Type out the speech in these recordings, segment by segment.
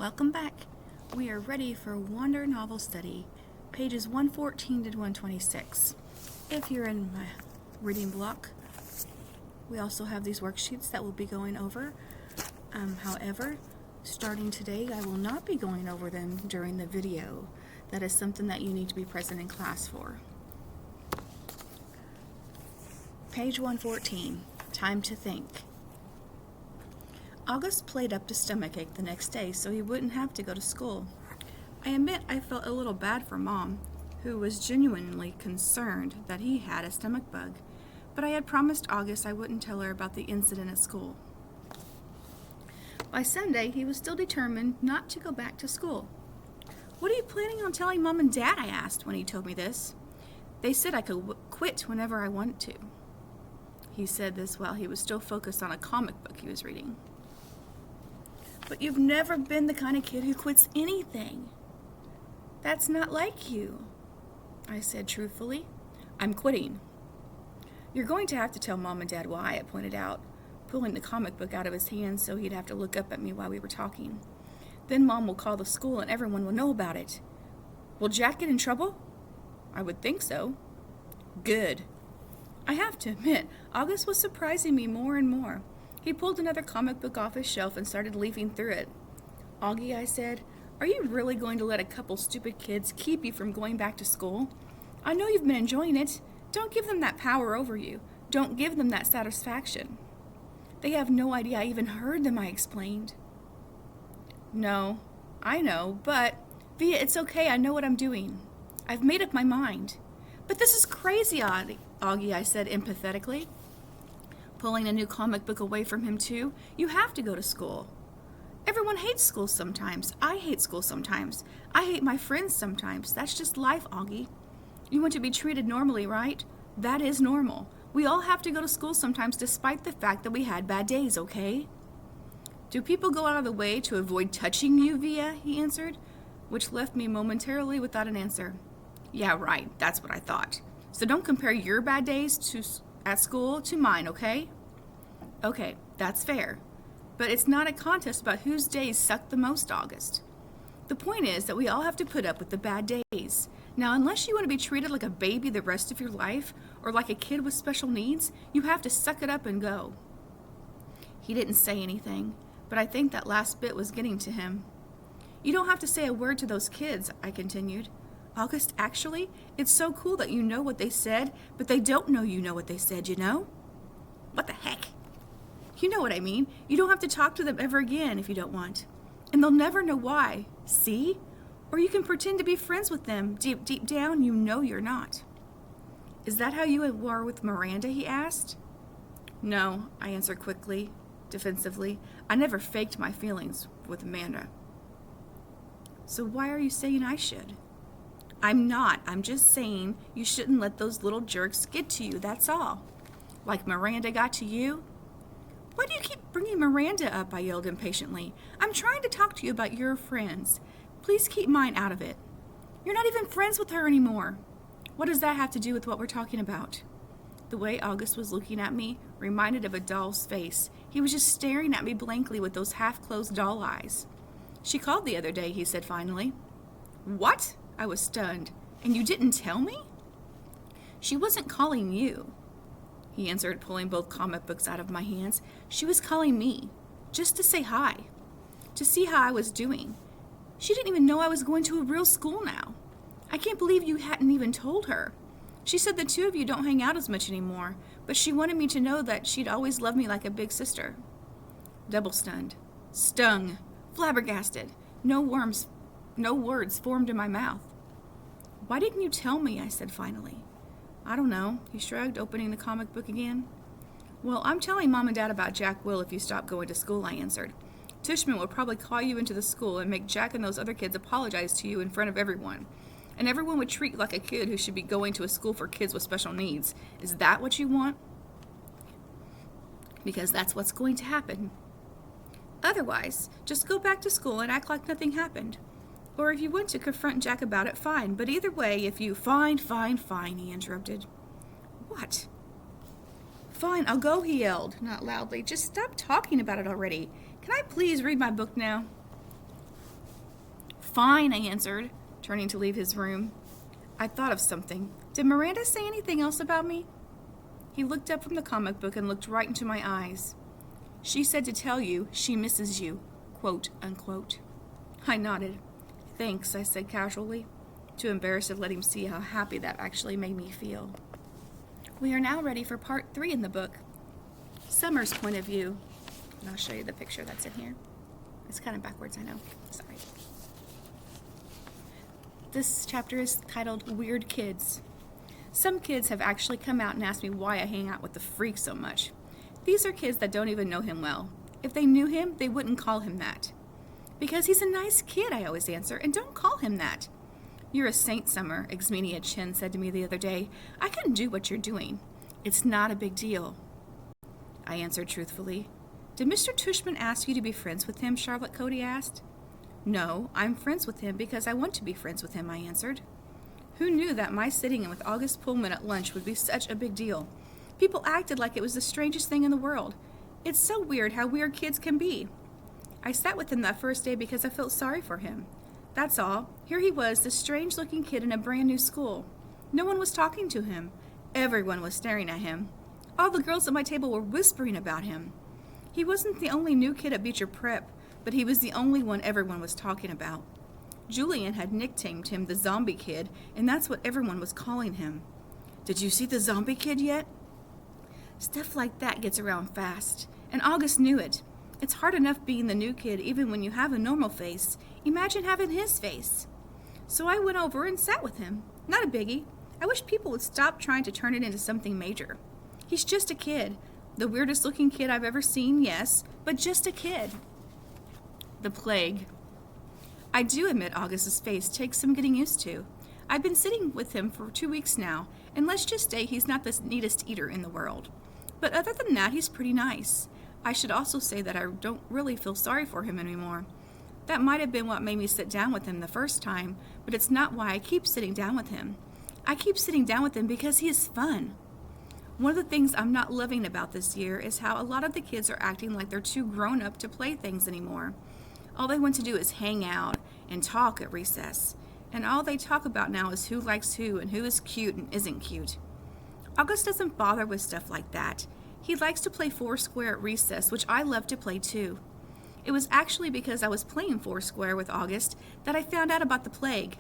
Welcome back. We are ready for Wonder Novel Study, pages 114 to 126. If you're in my reading block, we also have these worksheets that we'll be going over. However, starting today, I will not be going over them during the video. That is something that you need to be present in class for. Page 114, Time to Think. August played up to stomachache the next day so he wouldn't have to go to school. I admit I felt a little bad for Mom, who was genuinely concerned that he had a stomach bug, but I had promised August I wouldn't tell her about the incident at school. By Sunday, he was still determined not to go back to school. "What are you planning on telling Mom and Dad?" I asked when he told me this. "They said I could quit whenever I want to." He said this while he was still focused on a comic book he was reading. "But you've never been the kind of kid who quits anything. That's not like you," I said truthfully. "I'm quitting." "You're going to have to tell Mom and Dad why," I pointed out, pulling the comic book out of his hand so he'd have to look up at me while we were talking. "Then Mom will call the school and everyone will know about it." "Will Jack get in trouble?" "I would think so." "Good." I have to admit, August was surprising me more and more. He pulled another comic book off his shelf and started leafing through it. "Augie," I said, "are you really going to let a couple stupid kids keep you from going back to school? I know you've been enjoying it. Don't give them that power over you. Don't give them that satisfaction." "They have no idea I even heard them," I explained. "No, I know, but Via, it's okay. I know what I'm doing. I've made up my mind." "But this is crazy, Augie," I said empathetically, pulling a new comic book away from him too. "You have to go to school. Everyone hates school sometimes. I hate school sometimes. I hate my friends sometimes. That's just life, Augie. You want to be treated normally, right? That is normal. We all have to go to school sometimes despite the fact that we had bad days, okay?" "Do people go out of the way to avoid touching you, Via?" he answered, which left me momentarily without an answer. "Yeah, right. That's what I thought. So don't compare your bad days at school to mine, okay?" "Okay, that's fair. But it's not a contest about whose days suck the most, August. The point is that we all have to put up with the bad days. Now, unless you want to be treated like a baby the rest of your life, or like a kid with special needs, you have to suck it up and go." He didn't say anything, but I think that last bit was getting to him. "You don't have to say a word to those kids," I continued. "August, actually, it's so cool that you know what they said, but they don't know you know what they said, you know?" "What the heck?" "You know what I mean. You don't have to talk to them ever again if you don't want. And they'll never know why. See? Or you can pretend to be friends with them. Deep down, you know you're not." "Is that how you were with Miranda?" he asked. "No," I answered quickly, defensively. "I never faked my feelings with Amanda." "So why are you saying I should?" "I'm not. I'm just saying you shouldn't let those little jerks get to you, that's all. Like Miranda got to you." "Why do you keep bringing Miranda up?" I yelled impatiently. "I'm trying to talk to you about your friends. Please keep mine out of it. You're not even friends with her anymore." "What does that have to do with what we're talking about?" The way August was looking at me reminded of a doll's face. He was just staring at me blankly with those half-closed doll eyes. "She called the other day," he said finally. "What?" I was stunned. "And you didn't tell me?" "She wasn't calling you," he answered, pulling both comic books out of my hands. "She was calling me, just to say hi, to see how I was doing. She didn't even know I was going to a real school now. I can't believe you hadn't even told her. She said the two of you don't hang out as much anymore, but she wanted me to know that she'd always loved me like a big sister." Double stunned, stung, flabbergasted. No words formed in my mouth. "Why didn't you tell me?" I said finally. "I don't know," he shrugged, opening the comic book again. "Well, I'm telling Mom and Dad about Jack Will if you stop going to school," I answered. "Tishman will probably call you into the school and make Jack and those other kids apologize to you in front of everyone. And everyone would treat you like a kid who should be going to a school for kids with special needs. Is that what you want?" "Because that's what's going to happen. Otherwise, just go back to school and act like nothing happened. Or if you want to confront Jack about it, fine. But either way, if you—" Fine, he interrupted. "What?" "Fine, I'll go," he yelled, not loudly. "Just stop talking about it already. Can I please read my book now?" Fine, I answered, turning to leave his room. I thought of something. Did Miranda say anything else about me? He looked up from the comic book and looked right into my eyes. She said to tell you she misses you, quote unquote. I nodded. Thanks, I said casually, too embarrassed to let him see how happy that actually made me feel. We are now ready for part 3 in the book, Summer's Point of View. And I'll show you the picture that's in here. It's kind of backwards, I know. Sorry. This chapter is titled Weird Kids. Some kids have actually come out and asked me why I hang out with the freak so much. These are kids that don't even know him well. If they knew him, they wouldn't call him that. Because he's a nice kid, I always answer, and don't call him that. You're a saint, Summer, Xmenia Chen said to me the other day. I couldn't do what you're doing. It's not a big deal. I answered truthfully. Did Mr. Tushman ask you to be friends with him? Charlotte Cody asked. No, I'm friends with him because I want to be friends with him, I answered. Who knew that my sitting in with August Pullman at lunch would be such a big deal? People acted like it was the strangest thing in the world. It's so weird how weird kids can be. I sat with him that first day because I felt sorry for him. That's all. Here he was, this strange-looking kid in a brand new school. No one was talking to him. Everyone was staring at him. All the girls at my table were whispering about him. He wasn't the only new kid at Beecher Prep, but he was the only one everyone was talking about. Julian had nicknamed him the Zombie Kid, and that's what everyone was calling him. Did you see the Zombie Kid yet? Stuff like that gets around fast, and August knew it. It's hard enough being the new kid even when you have a normal face. Imagine having his face. So I went over and sat with him. Not a biggie. I wish people would stop trying to turn it into something major. He's just a kid. The weirdest looking kid I've ever seen, yes, but just a kid. The plague. I do admit August's face takes some getting used to. I've been sitting with him for 2 weeks now, and let's just say he's not the neatest eater in the world. But other than that, he's pretty nice. I should also say that I don't really feel sorry for him anymore. That might have been what made me sit down with him the first time, but it's not why I keep sitting down with him. I keep sitting down with him because he is fun. One of the things I'm not loving about this year is how a lot of the kids are acting like they're too grown up to play things anymore. All they want to do is hang out and talk at recess. And all they talk about now is who likes who and who is cute and isn't cute. August doesn't bother with stuff like that. He likes to play Foursquare at recess, which I love to play too. It was actually because I was playing Foursquare with August that I found out about the plague.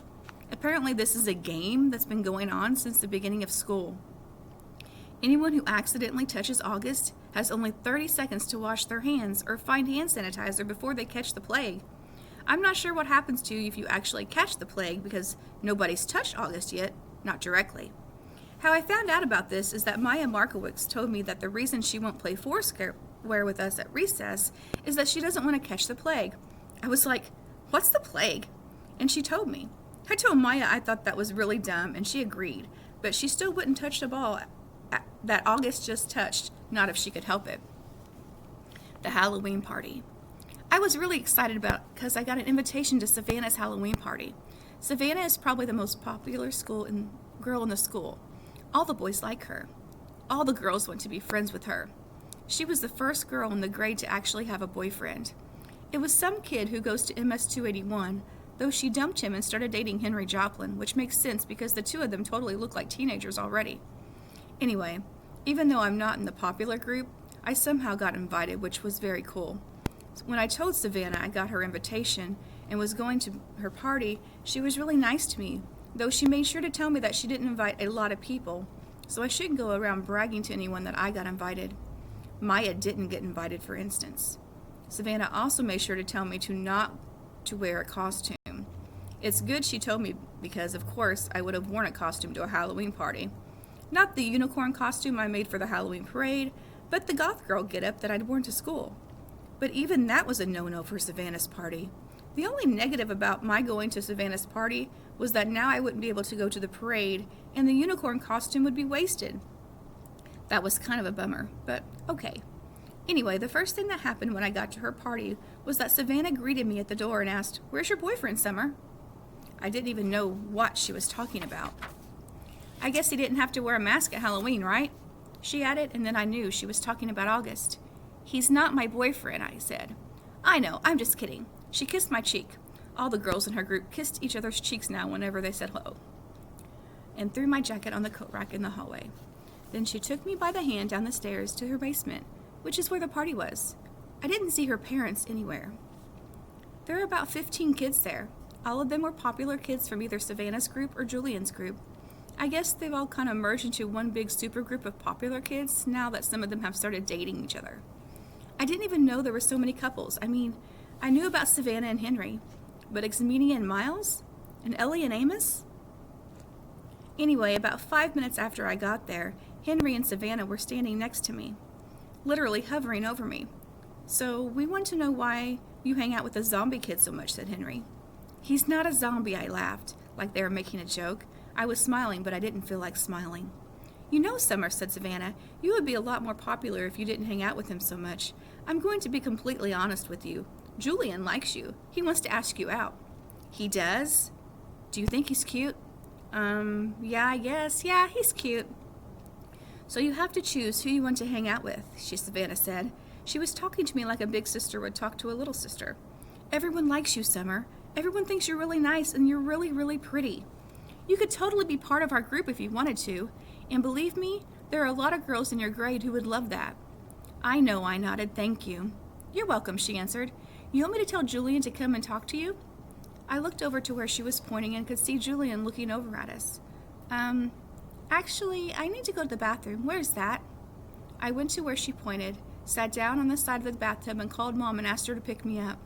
Apparently this is a game that's been going on since the beginning of school. Anyone who accidentally touches August has only 30 seconds to wash their hands or find hand sanitizer before they catch the plague. I'm not sure what happens to you if you actually catch the plague because nobody's touched August yet, not directly. How I found out about this is that Maya Markowitz told me that the reason she won't play Foursquare with us at recess is that she doesn't want to catch the plague. I was like, what's the plague? And she told me. I told Maya I thought that was really dumb, and she agreed, but she still wouldn't touch the ball that August just touched, not if she could help it. The Halloween party. I was really excited about it because I got an invitation to Savannah's Halloween party. Savannah is probably the most popular girl in the school. All the boys like her. All the girls want to be friends with her. She was the first girl in the grade to actually have a boyfriend. It was some kid who goes to MS 281, though she dumped him and started dating Henry Joplin, which makes sense because the two of them totally look like teenagers already. Anyway, even though I'm not in the popular group, I somehow got invited, which was very cool. When I told Savannah I got her invitation and was going to her party, she was really nice to me, though she made sure to tell me that she didn't invite a lot of people, so I shouldn't go around bragging to anyone that I got invited. Maya didn't get invited, for instance. Savannah also made sure to tell me not to wear a costume. It's good she told me because, of course, I would have worn a costume to a Halloween party. Not the unicorn costume I made for the Halloween parade, but the goth girl getup that I'd worn to school. But even that was a no-no for Savannah's party. The only negative about my going to Savannah's party was that now I wouldn't be able to go to the parade, and the unicorn costume would be wasted. That was kind of a bummer, but okay. Anyway, the first thing that happened when I got to her party was that Savannah greeted me at the door and asked, "Where's your boyfriend, Summer?" I didn't even know what she was talking about. "I guess he didn't have to wear a mask at Halloween, right?" she added, and then I knew she was talking about August. "He's not my boyfriend," I said. "I know, I'm just kidding." She kissed my cheek. All the girls in her group kissed each other's cheeks now whenever they said hello, and threw my jacket on the coat rack in the hallway. Then she took me by the hand down the stairs to her basement, which is where the party was. I didn't see her parents anywhere. There were about 15 kids there. All of them were popular kids from either Savannah's group or Julian's group. I guess they've all kind of merged into one big super group of popular kids now that some of them have started dating each other. I didn't even know there were so many couples. I mean, I knew about Savannah and Henry, but Ximenia and Miles? And Ellie and Amos? Anyway, about 5 minutes after I got there, Henry and Savannah were standing next to me, literally hovering over me. So, we want to know why you hang out with the zombie kid so much, said Henry. He's not a zombie, I laughed, like they were making a joke. I was smiling, but I didn't feel like smiling. You know, Summer, said Savannah, you would be a lot more popular if you didn't hang out with him so much. I'm going to be completely honest with you. Julian likes you. He wants to ask you out. He does? Do you think he's cute? Yeah, I guess. Yeah, he's cute. So you have to choose who you want to hang out with, Savannah said. She was talking to me like a big sister would talk to a little sister. Everyone likes you, Summer. Everyone thinks you're really nice and you're really, really pretty. You could totally be part of our group if you wanted to. And believe me, there are a lot of girls in your grade who would love that. I know, I nodded. Thank you. You're welcome, she answered. You want me to tell Julian to come and talk to you? I looked over to where she was pointing and could see Julian looking over at us. Actually, I need to go to the bathroom. Where's that? I went to where she pointed, sat down on the side of the bathtub and called Mom and asked her to pick me up.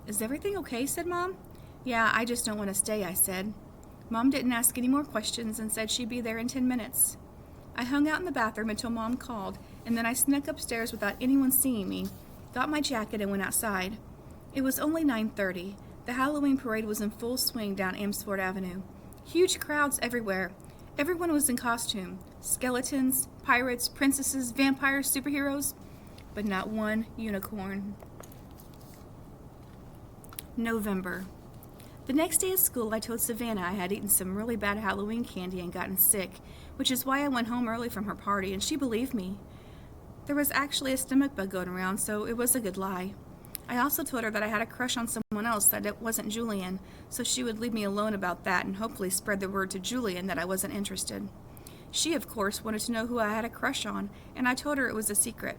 Is everything okay? Said Mom. Yeah, I just don't want to stay, I said. Mom didn't ask any more questions and said she'd be there in 10 minutes. I hung out in the bathroom until Mom called, and then I snuck upstairs without anyone seeing me, got my jacket and went outside. It was only 9:30. The Halloween parade was in full swing down Amesfort Avenue. Huge crowds everywhere. Everyone was in costume. Skeletons, pirates, princesses, vampires, superheroes, but not one unicorn. November. The next day at school, I told Savannah I had eaten some really bad Halloween candy and gotten sick, which is why I went home early from her party, and she believed me. There was actually a stomach bug going around, so it was a good lie. I also told her that I had a crush on someone else, that it wasn't Julian, so she would leave me alone about that and hopefully spread the word to Julian that I wasn't interested. She, of course, wanted to know who I had a crush on, and I told her it was a secret.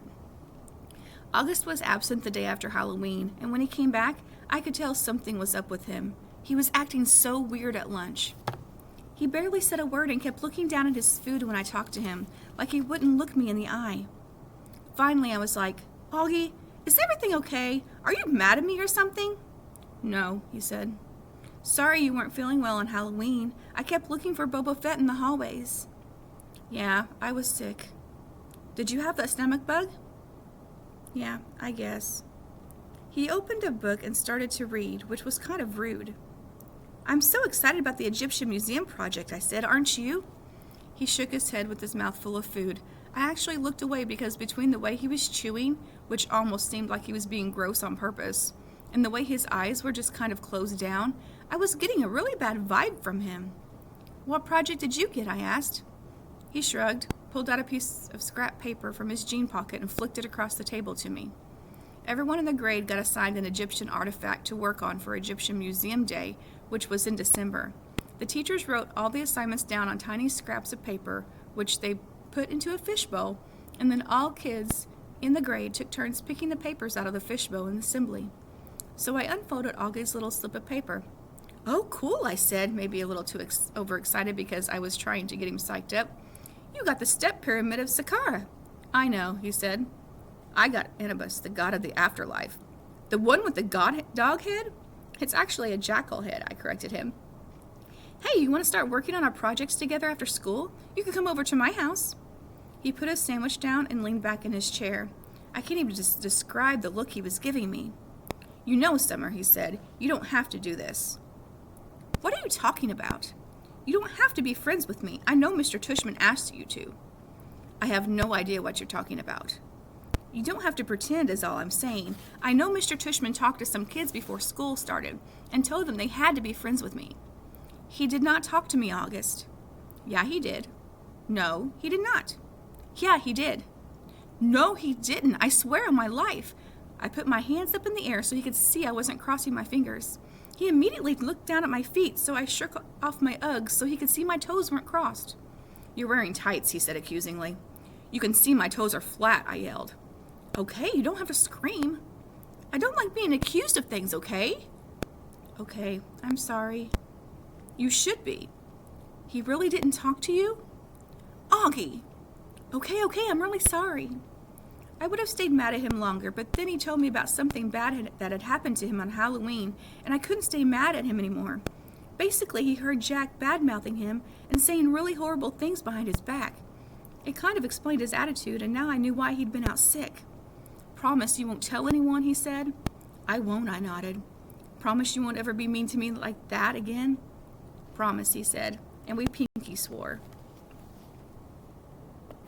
August was absent the day after Halloween, and when he came back, I could tell something was up with him. He was acting so weird at lunch. He barely said a word and kept looking down at his food when I talked to him, like he wouldn't look me in the eye. Finally, I was like, Augie, is everything okay? Are you mad at me or something? No, he said. Sorry you weren't feeling well on Halloween. I kept looking for Boba Fett in the hallways. Yeah, I was sick. Did you have that stomach bug? Yeah, I guess. He opened a book and started to read, which was kind of rude. I'm so excited about the Egyptian Museum project, I said, aren't you? He shook his head with his mouth full of food. I actually looked away because between the way he was chewing, which almost seemed like he was being gross on purpose, and the way his eyes were just kind of closed down, I was getting a really bad vibe from him. What project did you get? I asked. He shrugged, pulled out a piece of scrap paper from his jean pocket and flicked it across the table to me. Everyone in the grade got assigned an Egyptian artifact to work on for Egyptian Museum Day, which was in December. The teachers wrote all the assignments down on tiny scraps of paper, which they put into a fishbowl, and then all kids in the grade took turns picking the papers out of the fishbowl in assembly. So I unfolded Augie's little slip of paper. Oh, cool, I said, maybe a little too overexcited because I was trying to get him psyched up. You got the step pyramid of Saqqara. I know, he said. I got Anubis, the god of the afterlife. The one with the dog head? It's actually a jackal head, I corrected him. Hey, you want to start working on our projects together after school? You can come over to my house. He put his sandwich down and leaned back in his chair. I can't even just describe the look he was giving me. You know, Summer, he said, you don't have to do this. What are you talking about? You don't have to be friends with me. I know Mr. Tushman asked you to. I have no idea what you're talking about. You don't have to pretend is all I'm saying. I know Mr. Tushman talked to some kids before school started and told them they had to be friends with me. He did not talk to me, August. Yeah, he did. No, he did not. Yeah, he did. No, he didn't. I swear on my life. I put my hands up in the air so he could see I wasn't crossing my fingers. He immediately looked down at my feet, so I shook off my Uggs so he could see my toes weren't crossed. "You're wearing tights," he said accusingly. "You can see my toes are flat," I yelled. "Okay, you don't have to scream. I don't like being accused of things, okay?" "Okay, I'm sorry." "You should be." "He really didn't talk to you?" "Augie!" Okay, I'm really sorry." I would have stayed mad at him longer, but then he told me about something bad that had happened to him on Halloween, and I couldn't stay mad at him anymore. Basically, he heard Jack bad-mouthing him and saying really horrible things behind his back. It kind of explained his attitude, and now I knew why he'd been out sick. "Promise you won't tell anyone," he said. "I won't," I nodded. "Promise you won't ever be mean to me like that again?" "Promise," he said, and we pinky swore.